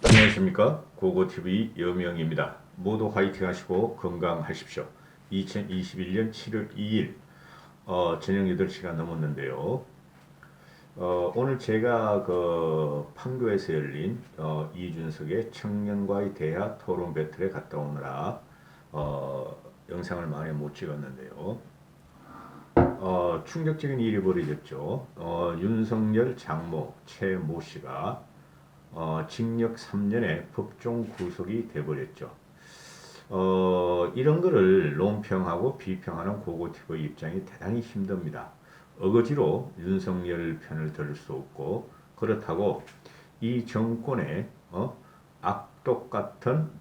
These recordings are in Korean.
안녕하십니까, 고고TV 여명입니다. 모두 화이팅 하시고 건강하십시오. 2021년 7월 2일 저녁 8시가 넘었는데요. 오늘 제가 그 판교에서 열린 이준석의 청년과의 대화 토론 배틀에 갔다 오느라 영상을 많이 못 찍었는데요. 충격적인 일이 벌어졌죠. 윤석열 장모 최모 씨가 징역 3년의 법정 구속이 돼버렸죠. 이런 거를 논평하고 비평하는 고고티브의 입장이 대단히 힘듭니다. 어거지로 윤석열 편을 들을 수 없고, 그렇다고 이 정권의 악독 같은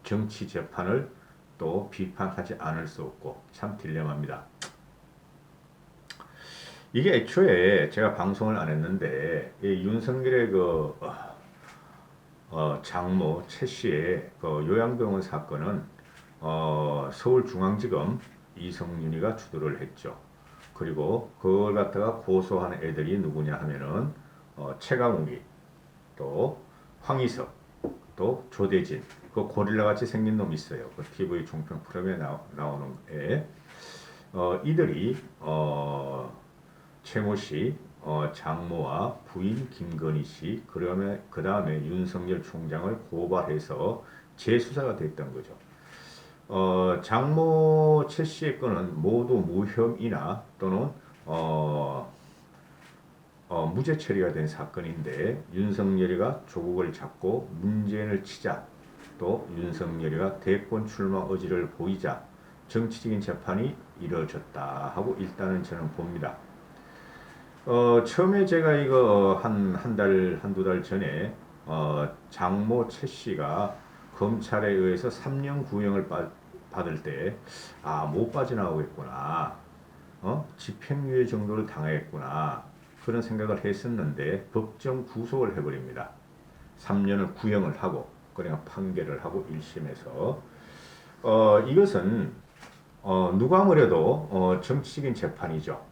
정치 재판을 또 비판하지 않을 수 없고 참 딜레마입니다. 이게 애초에 제가 방송을 안 했는데 이 윤석열의 장모 최 씨의 그 요양병원 사건은 서울중앙지검 이성윤이가 주도를 했죠. 그리고 그걸 갖다가 고소한 애들이 누구냐 하면은 최강욱이, 또 황희석, 또 조대진, 그 고릴라 같이 생긴 놈 있어요. 그 TV 종편 프로그램에 나오는 애. 이들이 최모 씨, 장모와 부인 김건희 씨, 그 다음에 윤석열 총장을 고발해서 재수사가 됐던 거죠. 장모 최 씨의 건은 모두 무혐의나 또는 무죄 처리가 된 사건인데, 윤석열이가 조국을 잡고 문재인을 치자, 또 윤석열이가 대권 출마 의지를 보이자 정치적인 재판이 이루어졌다 하고 일단은 저는 봅니다. 처음에 제가 이거 한두 달 전에 장모 최 씨가 검찰에 의해서 3년 구형을 받을 때, 못 빠져나오겠구나, 집행유예 정도를 당하겠구나, 그런 생각을 했었는데 법정 구속을 해버립니다. 3년을 구형을 하고, 그냥 판결을 하고 1심에서 이것은 누가 뭐래도 정치적인 재판이죠.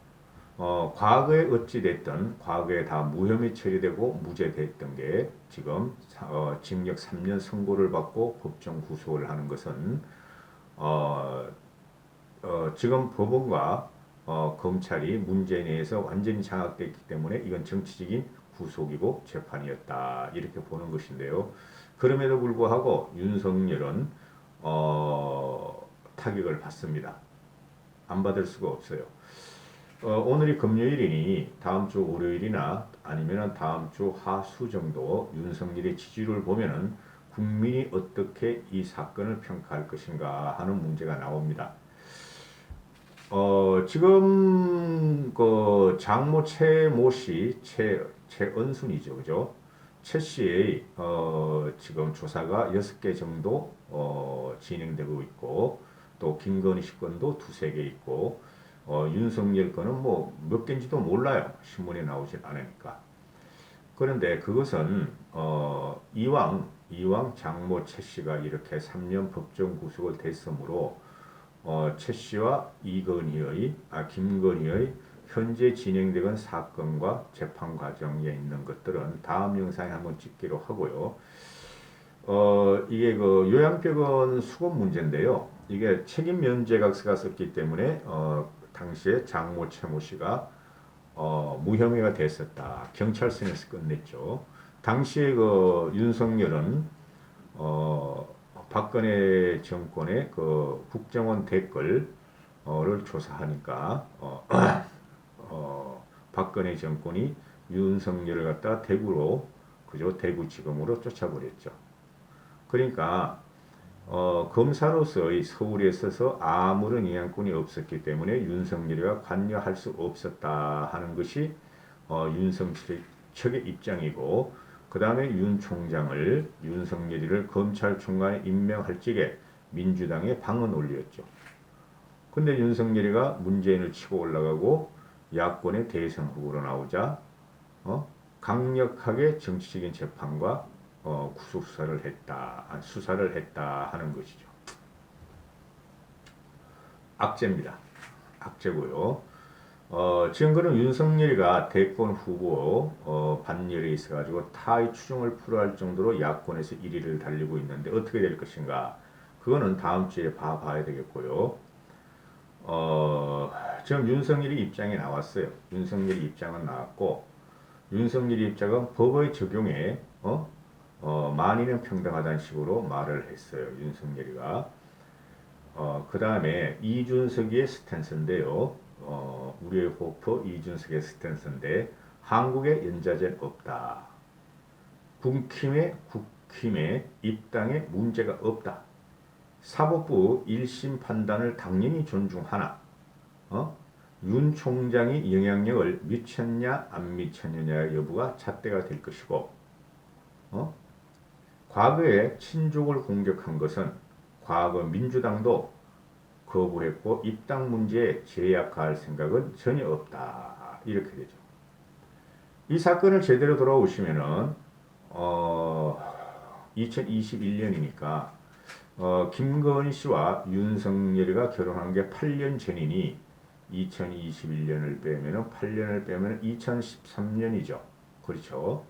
과거에 어찌 됐든 과거에 다 무혐의 처리되고 무죄됐던 게 지금 징역 3년 선고를 받고 법정 구속을 하는 것은 지금 법원과 검찰이 문제에 의해서 완전히 장악됐기 때문에 이건 정치적인 구속이고 재판이었다, 이렇게 보는 것인데요. 그럼에도 불구하고 윤석열은 타격을 받습니다. 안 받을 수가 없어요. 오늘이 금요일이니 다음 주 월요일이나 아니면 다음 주 하수 정도 윤석열의 지지율을 보면은 국민이 어떻게 이 사건을 평가할 것인가 하는 문제가 나옵니다. 지금 그 장모 최모 씨, 최은순이죠, 그죠? 최 씨의 지금 조사가 6개 정도 진행되고 있고, 또 김건희 씨 건도 2~3개 있고, 윤석열 거는 뭐 몇 개인지도 몰라요. 신문에 나오질 않으니까. 그런데 그것은 이왕 장모 최 씨가 이렇게 3년 법정 구속을 됐으므로 최 씨와 김건희의 현재 진행되는 사건과 재판 과정에 있는 것들은 다음 영상에 한번 찍기로 하고요. 이게 그 요양병원 수급 문제인데요. 이게 책임 면제각서가 썼기 때문에 당시에 장모 최모 씨가 무혐의가 됐었다. 경찰서에서 끝냈죠. 당시에 그 윤석열은 박근혜 정권의 그 국정원 댓글을 조사하니까 박근혜 정권이 윤석열을 갖다 대구로, 그죠, 대구지검으로 쫓아버렸죠. 그러니까 검사로서의 서울에 있어서 아무런 영향권이 없었기 때문에 윤석열이가 관여할 수 없었다 하는 것이 윤석열 측의 입장이고, 그 다음에 윤석열이를 검찰총장에 임명할 적에 민주당의 방어 논리였죠. 근데 윤석열이가 문재인을 치고 올라가고 야권의 대선 후보로 나오자 강력하게 정치적인 재판과 구속 수사를 했다 하는 것이죠. 악재입니다. 악재고요. 지금그는 윤석열이가 대권 후보 반열에 있어가지고 타의 추종을 풀어할 정도로 야권에서 1위를 달리고 있는데 어떻게 될 것인가? 그거는 다음 주에 봐야 되겠고요. 지금 윤석열이 입장이 나왔어요. 윤석열이 입장은 나왔고 윤석열이 입장은 법의 적용에 만인은 평등하다는 식으로 말을 했어요. 윤석열이가. 그 다음에 이준석의 스탠스인데요. 우리의 호프 이준석의 스탠스인데 한국에 연좌제는 없다. 국힘의 입당에 문제가 없다. 사법부 1심 판단을 당연히 존중하나 윤 총장이 영향력을 미쳤냐 안 미쳤느냐 여부가 잣대가 될 것이고 과거에 친족을 공격한 것은 과거 민주당도 거부했고 입당 문제에 제약할 생각은 전혀 없다. 이렇게 되죠. 이 사건을 제대로 돌아오시면은 2021년이니까 김건희 씨와 윤석열이가 결혼한 게 8년 전이니 2021년을 빼면은 8년을 빼면은 2013년이죠. 그렇죠.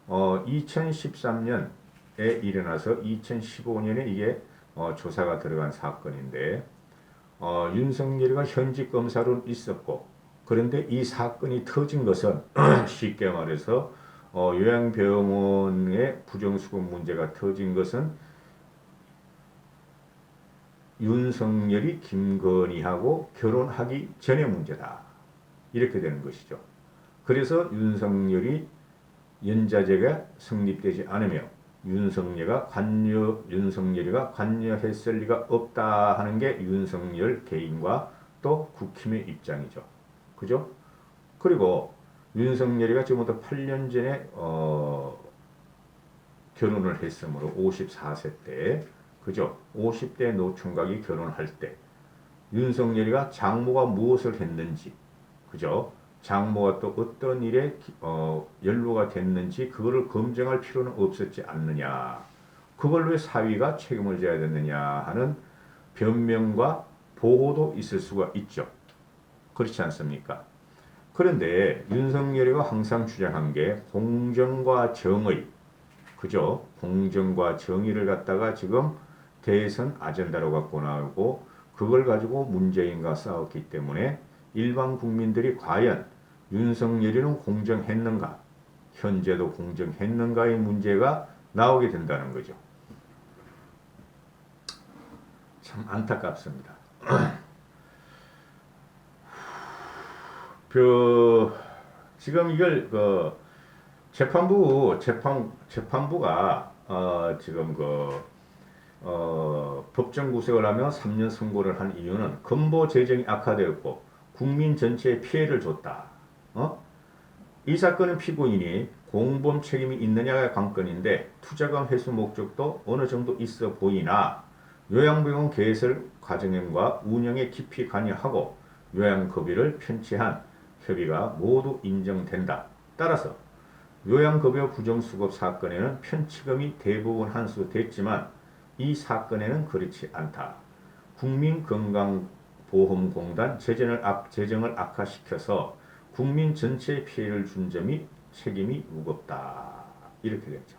2013년에 일어나서 2015년에 이게 조사가 들어간 사건인데 윤석열이가 현직 검사로 있었고 그런데 이 사건이 터진 것은 쉽게 말해서 요양병원의 부정수급 문제가 터진 것은 윤석열이 김건희하고 결혼하기 전의 문제다. 이렇게 되는 것이죠. 그래서 윤석열이 연좌제가 성립되지 않으며 윤석열이가 관여했을 리가 없다 하는 게 윤석열 개인과 또 국힘의 입장이죠. 그죠? 그리고 윤석열이가 지금부터 8년 전에 결혼을 했으므로 54세 때 그죠? 50대 노총각이 결혼할 때 윤석열이가 장모가 무엇을 했는지 그죠? 장모가 또 어떤 일에 연루가 됐는지 그거를 검증할 필요는 없었지 않느냐. 그걸 왜 사위가 책임을 져야 됐느냐 하는 변명과 보호도 있을 수가 있죠. 그렇지 않습니까? 그런데 윤석열이가 항상 주장한 게 공정과 정의, 그죠? 공정과 정의를 갖다가 지금 대선 아젠다로 갖고 나오고 그걸 가지고 문재인과 싸웠기 때문에 일반 국민들이 과연 윤석열이는 공정했는가, 현재도 공정했는가의 문제가 나오게 된다는 거죠. 참 안타깝습니다. 지금 이걸 재판부가 지금 법정 구속을 하며 3년 선고를 한 이유는 건보 재정이 악화되었고 국민 전체에 피해를 줬다. 이 사건은 피고인이 공범 책임이 있느냐가 관건인데 투자금 회수 목적도 어느 정도 있어 보이나 요양병원 개설 과정과 운영에 깊이 관여하고 요양급여를 편취한 협의가 모두 인정된다. 따라서 요양급여 부정수급 사건에는 편취금이 대부분 환수됐지만 이 사건에는 그렇지 않다. 국민건강보험공단 재정을 악화시켜서 국민 전체에 피해를 준 점이 책임이 무겁다. 이렇게 됐죠.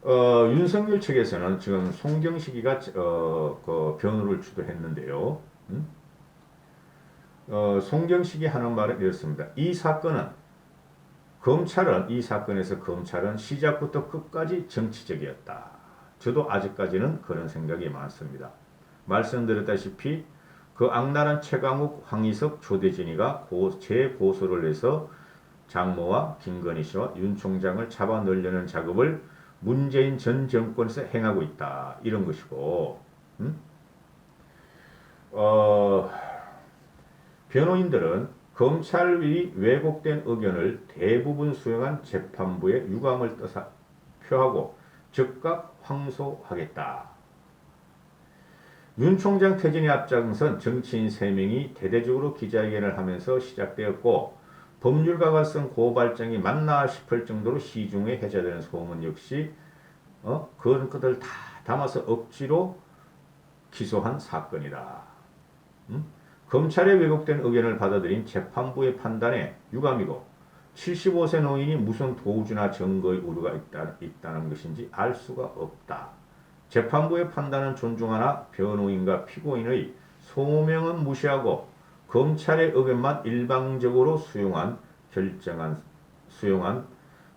윤석열 측에서는 지금 송경식이가 변호를 주도했는데요. 송경식이 하는 말은 이렇습니다. 이 사건에서 검찰은 시작부터 끝까지 정치적이었다. 저도 아직까지는 그런 생각이 많습니다. 말씀드렸다시피 그 악랄한 최강욱, 황희석, 조대진이가 재고소를 해서 장모와 김건희 씨와 윤 총장을 잡아 넣으려는 작업을 문재인 전 정권에서 행하고 있다. 이런 것이고 변호인들은 검찰이 왜곡된 의견을 대부분 수용한 재판부의 유감을 표하고 즉각 항소하겠다. 윤 총장 퇴진에 앞장선 정치인 3명이 대대적으로 기자회견을 하면서 시작되었고 법률가가 쓴 고발장이 맞나 싶을 정도로 시중에 회자되는 소문 역시 그런 것들 다 담아서 억지로 기소한 사건이다. 검찰의 왜곡된 의견을 받아들인 재판부의 판단에 유감이고 75세 노인이 무슨 도주나 증거의 우려가 있다는 것인지 알 수가 없다. 재판부의 판단은 존중하나 변호인과 피고인의 소명은 무시하고 검찰의 의견만 일방적으로 수용한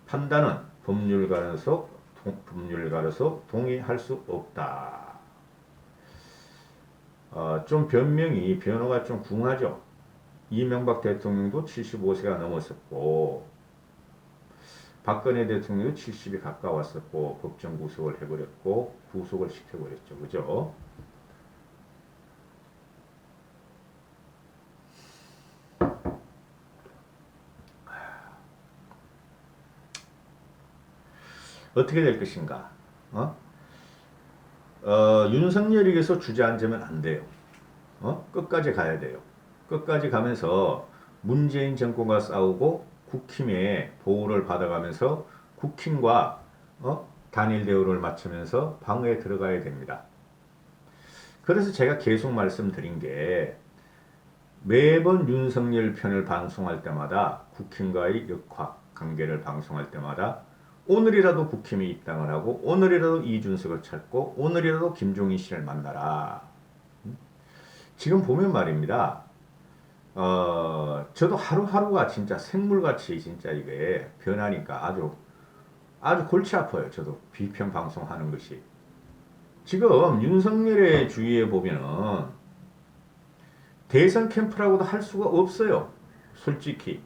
판단은 법률가로서 동의할 수 없다. 좀 변호가 좀 궁하죠. 이명박 대통령도 75세가 넘었었고 박근혜 대통령도 70이 가까웠었고 법정 구속을 해버렸고 구속을 시켜버렸죠. 그죠? 어떻게 될 것인가? 윤석열에게서 주저앉으면 안 돼요. 끝까지 가야 돼요. 끝까지 가면서 문재인 정권과 싸우고 국힘의 보호를 받아가면서 국힘과 단일 대우를 맞추면서 방어에 들어가야 됩니다. 그래서 제가 계속 말씀드린 게 매번 윤석열 편을 방송할 때마다 국힘과의 역학 관계를 방송할 때마다 오늘이라도 국힘에 입당을 하고 오늘이라도 이준석을 찾고 오늘이라도 김종인 씨를 만나라. 지금 보면 말입니다. 저도 하루하루가 진짜 생물같이 진짜 이게 변하니까 아주 골치 아파요. 저도 비평 방송하는 것이. 지금 윤석열의 주위에 보면은 대선 캠프라고도 할 수가 없어요. 솔직히.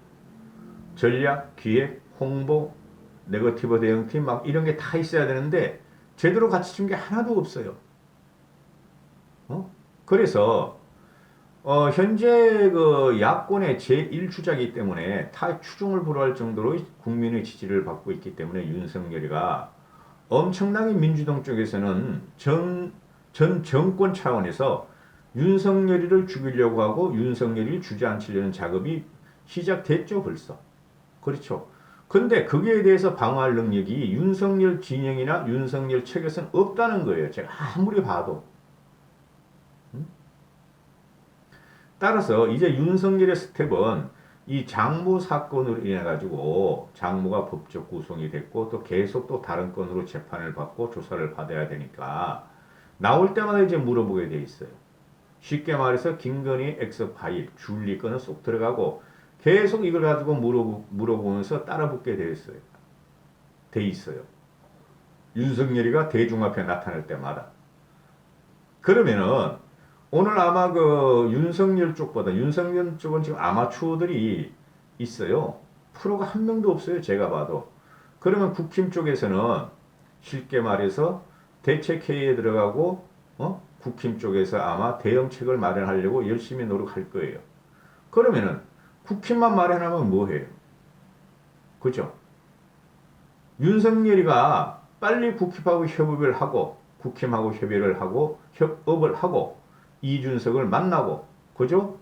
전략, 기획, 홍보, 네거티브 대응팀 막 이런 게 다 있어야 되는데 제대로 갖춰진 게 하나도 없어요. 그래서 현재 그 야권의 제1주자이기 때문에 다 추종을 불허할 정도로 국민의 지지를 받고 있기 때문에 윤석열이가 엄청나게 민주당 쪽에서는 전 정권 차원에서 윤석열이를 죽이려고 하고 윤석열이를 주저앉히려는 작업이 시작됐죠, 벌써. 그렇죠. 근데 거기에 대해서 방어할 능력이 윤석열 진영이나 윤석열 측에서는 없다는 거예요. 제가 아무리 봐도. 따라서 이제 윤석열의 스텝은 이 장모 사건으로 인해 가지고 장모가 법적 구속이 됐고 또 계속 또 다른 건으로 재판을 받고 조사를 받아야 되니까 나올 때마다 이제 물어보게 돼 있어요. 쉽게 말해서 김건희 엑스파일 줄리 건은 쏙 들어가고 계속 이걸 가지고 물어보면서 따라붙게 돼 있어요. 윤석열이가 대중 앞에 나타날 때마다. 그러면은 오늘 아마 그 윤석열 쪽은 지금 아마추어들이 있어요. 프로가 한 명도 없어요. 제가 봐도. 그러면 국힘 쪽에서는 쉽게 말해서 대책회의에 들어가고 국힘 쪽에서 아마 대응책을 마련하려고 열심히 노력할 거예요. 그러면은 국힘만 마련하면 뭐해요? 그죠? 윤석열이가 빨리 국힘하고 협의를 하고 협업을 하고 이준석을 만나고 그죠?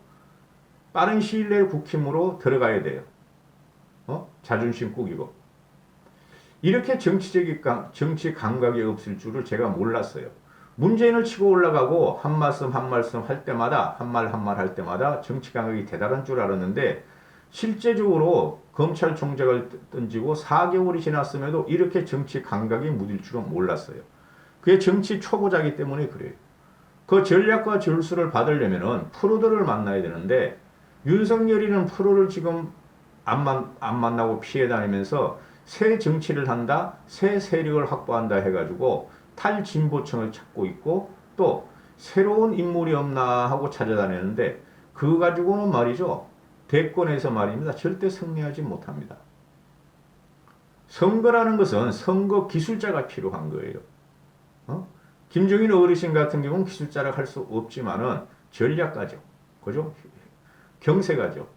빠른 시일 내에 국힘으로 들어가야 돼요. 자존심 꾸기고. 이렇게 정치 감각이 없을 줄을 제가 몰랐어요. 문재인을 치고 올라가고 한 말씀 할 때마다 한 말 할 때마다 정치 감각이 대단한 줄 알았는데 실제적으로 검찰총장을 던지고 4개월이 지났음에도 이렇게 정치 감각이 무딜 줄은 몰랐어요. 그게 정치 초보자이기 때문에 그래요. 그 전략과 전술을 받으려면은 프로들을 만나야 되는데 윤석열이는 프로를 지금 안 만나고 피해 다니면서 새 정치를 한다, 새 세력을 확보한다 해가지고 탈진보층을 찾고 있고 또 새로운 인물이 없나 하고 찾아다니는데 그거 가지고는 말이죠. 대권에서 말입니다. 절대 승리하지 못합니다. 선거라는 것은 선거 기술자가 필요한 거예요. 김종인 어르신 같은 경우는 기술자라 할 수 없지만은 전략가죠. 그죠? 경세가죠.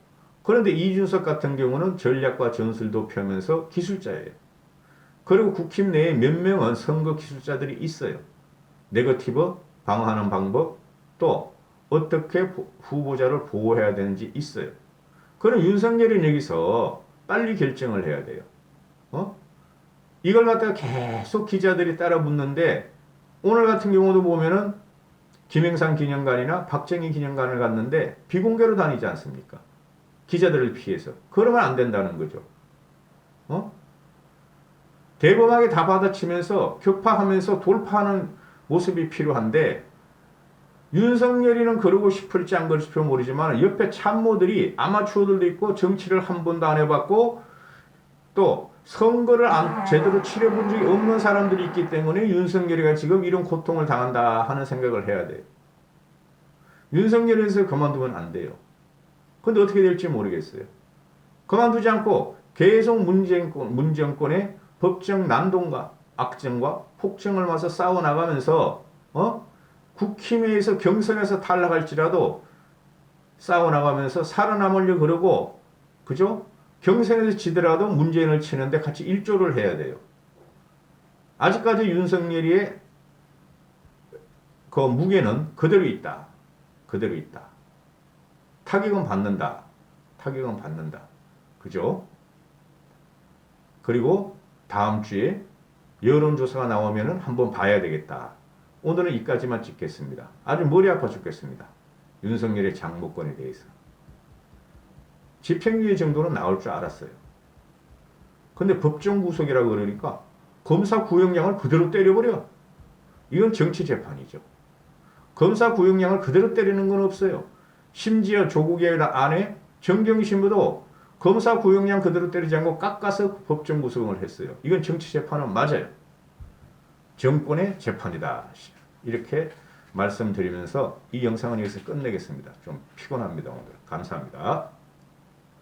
그런데 이준석 같은 경우는 전략과 전술도 펴면서 기술자예요. 그리고 국힘 내에 몇 명은 선거 기술자들이 있어요. 네거티브, 방어하는 방법, 또 어떻게 후보자를 보호해야 되는지 있어요. 그럼 윤석열은 여기서 빨리 결정을 해야 돼요. 이걸 갖다가 계속 기자들이 따라 붙는데 오늘 같은 경우도 보면은 김영삼 기념관이나 박정희 기념관을 갔는데 비공개로 다니지 않습니까? 기자들을 피해서. 그러면 안 된다는 거죠. 어? 대범하게 다 받아치면서 격파하면서 돌파하는 모습이 필요한데 윤석열이는 그러고 싶을지 안 그럴지 모르지만 옆에 참모들이 아마추어들도 있고 정치를 한 번도 안 해봤고 또 선거를 제대로 치러본 적이 없는 사람들이 있기 때문에 윤석열이가 지금 이런 고통을 당한다 하는 생각을 해야 돼요. 윤석열에서 그만두면 안 돼요. 근데 어떻게 될지 모르겠어요. 그만두지 않고 계속 문정권의 법정 난동과 악정과 폭정을 맞서 싸워나가면서 국힘에서 경선에서 탈락할지라도 싸워나가면서 살아남으려 그러고 그죠? 경선에서 지더라도 문재인을 치는데 같이 일조를 해야 돼요. 아직까지 윤석열이의 그 무게는 그대로 있다. 그대로 있다. 타격은 받는다. 타격은 받는다. 그죠? 그리고 다음 주에 여론조사가 나오면은 한번 봐야 되겠다. 오늘은 이까지만 찍겠습니다. 아주 머리 아파 죽겠습니다. 윤석열의 장모권에 대해서. 집행유예 정도는 나올 줄 알았어요. 근데 법정 구속이라고 그러니까 검사 구형량을 그대로 때려버려. 이건 정치재판이죠. 검사 구형량을 그대로 때리는 건 없어요. 심지어 조국의 아내 정경심부도 검사 구형량 그대로 때리지 않고 깎아서 법정 구속을 했어요. 이건 정치재판은 맞아요. 정권의 재판이다. 이렇게 말씀드리면서 이 영상은 여기서 끝내겠습니다. 좀 피곤합니다. 오늘. 감사합니다.